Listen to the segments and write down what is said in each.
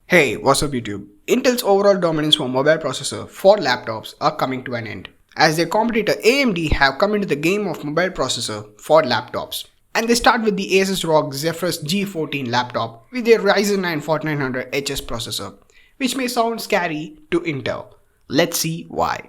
Hey, what's up YouTube? Intel's overall dominance for mobile processor for laptops are coming to an end, as their competitor AMD have come into the game of mobile processor for laptops. And they start with the ASUS ROG Zephyrus G14 laptop with their Ryzen 9 4900HS processor, which may sound scary to Intel. Let's see why.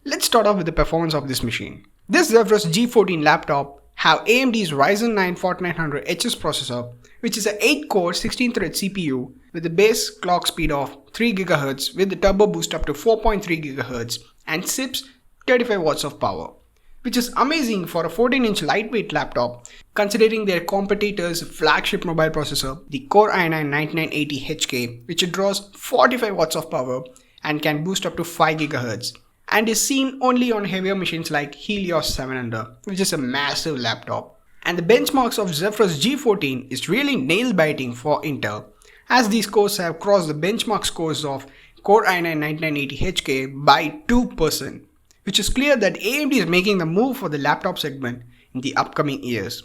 Let's start off with the performance of this machine. This Zephyrus G14 laptop have AMD's Ryzen 9 4900HS processor, which is an 8-core 16-thread CPU with a base clock speed of 3 GHz with the turbo boost up to 4.3 GHz and sips 35 watts of power, which is amazing for a 14-inch lightweight laptop considering their competitor's flagship mobile processor, the Core i9-9980HK, which draws 45 watts of power and can boost up to 5 GHz. And is seen only on heavier machines like Helios 700, which is a massive laptop. And the benchmarks of Zephyrus G14 is really nail-biting for Intel, as these cores have crossed the benchmark scores of Core i9-9980HK by 2%, which is clear that AMD is making the move for the laptop segment in the upcoming years.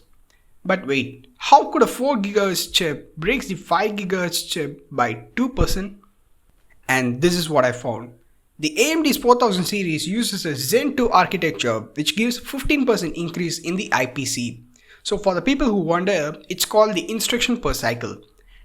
But wait, how could a 4 GHz chip breaks the 5 GHz chip by 2%? And this is what I found. The AMD's 4000 series uses a Zen 2 architecture which gives 15% increase in the IPC. So for the people who wonder, it's called the instruction per cycle.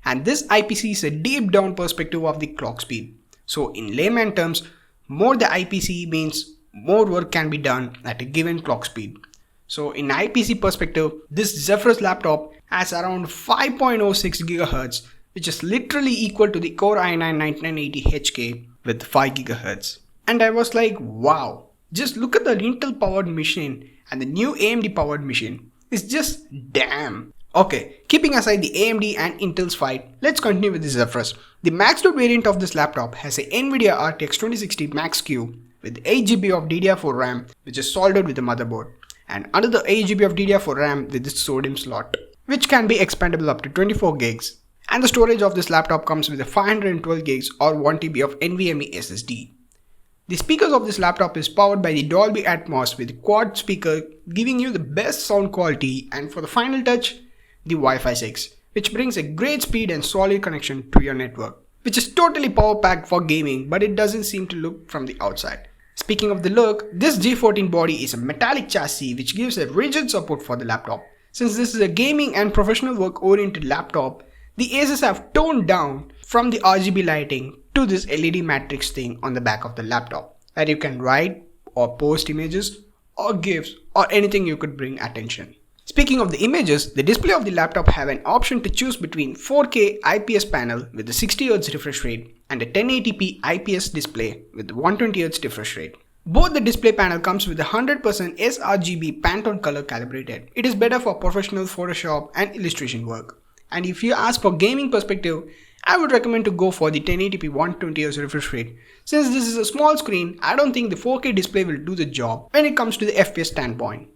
And this IPC is a deep down perspective of the clock speed. So in layman terms, more the IPC means more work can be done at a given clock speed. So in IPC perspective, this Zephyrus laptop has around 5.06 GHz, which is literally equal to the Core i9-9980HK with 5 GHz. And I was like, wow, just look at the Intel powered machine and the new AMD powered machine. It's just damn. Okay, keeping aside the AMD and Intel's fight, let's continue with the Zephyrus. The maxed out variant of this laptop has a NVIDIA RTX 2060 Max-Q with 8GB of DDR4 RAM, which is soldered with the motherboard, and another 8GB of DDR4 RAM with this sodium slot, which can be expandable up to 24 gigs. And the storage of this laptop comes with a 512 gigs or 1 TB of NVMe SSD. The speakers of this laptop is powered by the Dolby Atmos with quad speaker giving you the best sound quality, and for the final touch, the Wi-Fi 6, which brings a great speed and solid connection to your network, which is totally power packed for gaming, but it doesn't seem to look from the outside. Speaking of the look, this G14 body is a metallic chassis which gives a rigid support for the laptop. Since this is a gaming and professional work oriented laptop, the ASUS have toned down from the RGB lighting to this LED matrix thing on the back of the laptop, where you can write or post images or GIFs or anything you could bring attention. Speaking of the images, the display of the laptop have an option to choose between 4K IPS panel with a 60Hz refresh rate and a 1080p IPS display with 120Hz refresh rate. Both the display panel comes with a 100% sRGB Pantone color calibrated. It is better for professional Photoshop and illustration work. And if you ask for gaming perspective, I would recommend to go for the 1080p 120Hz refresh rate. Since this is a small screen, I don't think the 4K display will do the job when it comes to the FPS standpoint.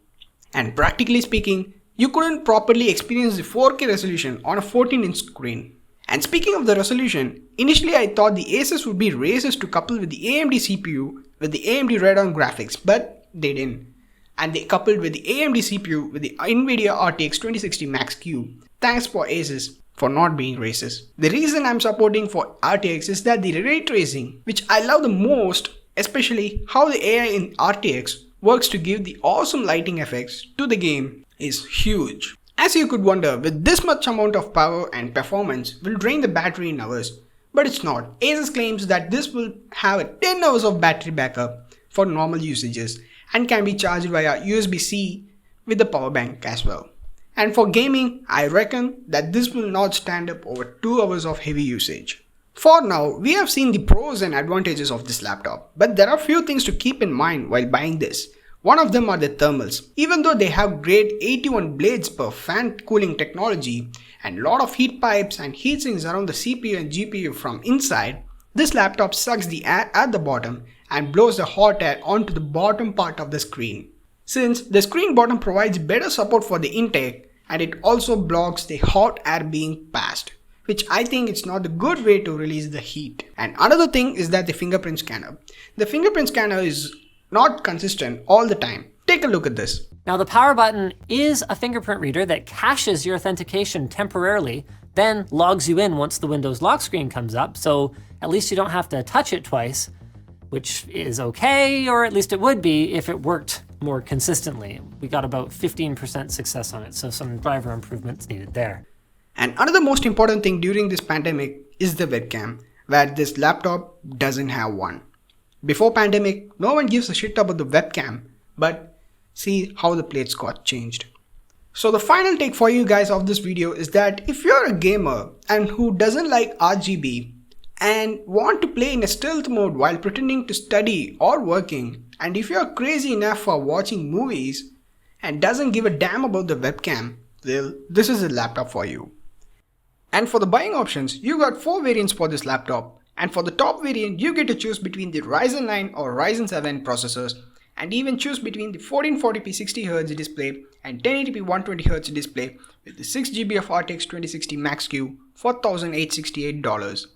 And practically speaking, you couldn't properly experience the 4K resolution on a 14-inch screen. And speaking of the resolution, initially I thought the ASUS would be racist to couple with the AMD CPU with the AMD Radeon graphics, but they didn't. And they coupled with the AMD CPU with the NVIDIA RTX 2060 Max-Q. Thanks for ASUS for not being racist. The reason I'm supporting for RTX is that the ray tracing, which I love the most, especially how the AI in RTX works to give the awesome lighting effects to the game, is huge. As you could wonder, with this much amount of power and performance will drain the battery in hours, but it's not. ASUS claims that this will have a 10 hours of battery backup for normal usages and can be charged via USB-C with the power bank as well. And for gaming, I reckon that this will not stand up over 2 hours of heavy usage. For now, we have seen the pros and advantages of this laptop, but there are few things to keep in mind while buying this. One of them are the thermals. Even though they have great 81 blades per fan cooling technology and lot of heat pipes and heat sinks around the CPU and GPU from inside, this laptop sucks the air at the bottom and blows the hot air onto the bottom part of the screen. Since the screen bottom provides better support for the intake, and it also blocks the hot air being passed, which I think it's not a good way to release the heat. And another thing is that the fingerprint scanner. The fingerprint scanner is not consistent all the time. Take a look at this. Now the power button is a fingerprint reader that caches your authentication temporarily, then logs you in once the Windows lock screen comes up, so at least you don't have to touch it twice, which is okay, or at least it would be if it worked more consistently. We got about 15% success on it, so some driver improvements needed there. And another most important thing during this pandemic is the webcam, where this laptop doesn't have one. Before pandemic, no one gives a shit about the webcam, but see how the plates got changed. So the final take for you guys of this video is that if you're a gamer and who doesn't like RGB and want to play in a stealth mode while pretending to study or working, and if you're crazy enough for watching movies and doesn't give a damn about the webcam, well, this is a laptop for you. And for the buying options, you got 4 variants for this laptop, and for the top variant you get to choose between the Ryzen 9 or Ryzen 7 processors, and even choose between the 1440p 60Hz display and 1080p 120Hz display with the 6GB of RTX 2060 Max-Q for $1,868.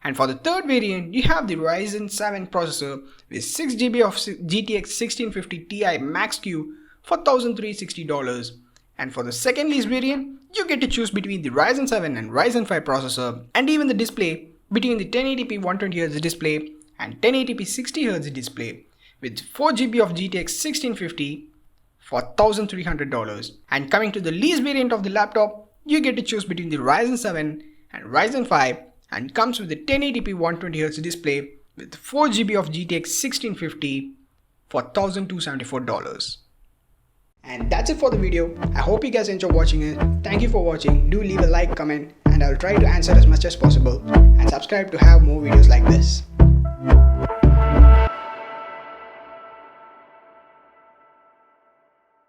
And for the third variant, you have the Ryzen 7 processor with 6GB of GTX 1650 Ti Max-Q for $1,360. And for the second least variant, you get to choose between the Ryzen 7 and Ryzen 5 processor and even the display between the 1080p 120Hz display and 1080p 60Hz display with 4GB of GTX 1650 for $1,300. And coming to the least variant of the laptop, you get to choose between the Ryzen 7 and Ryzen 5 and comes with the 1080p 120Hz display with 4GB of GTX 1650 for $1,274. And that's it for the video. I hope you guys enjoyed watching it. Thank you for watching. Do leave a like, comment, and I'll try to answer as much as possible. And subscribe to have more videos like this.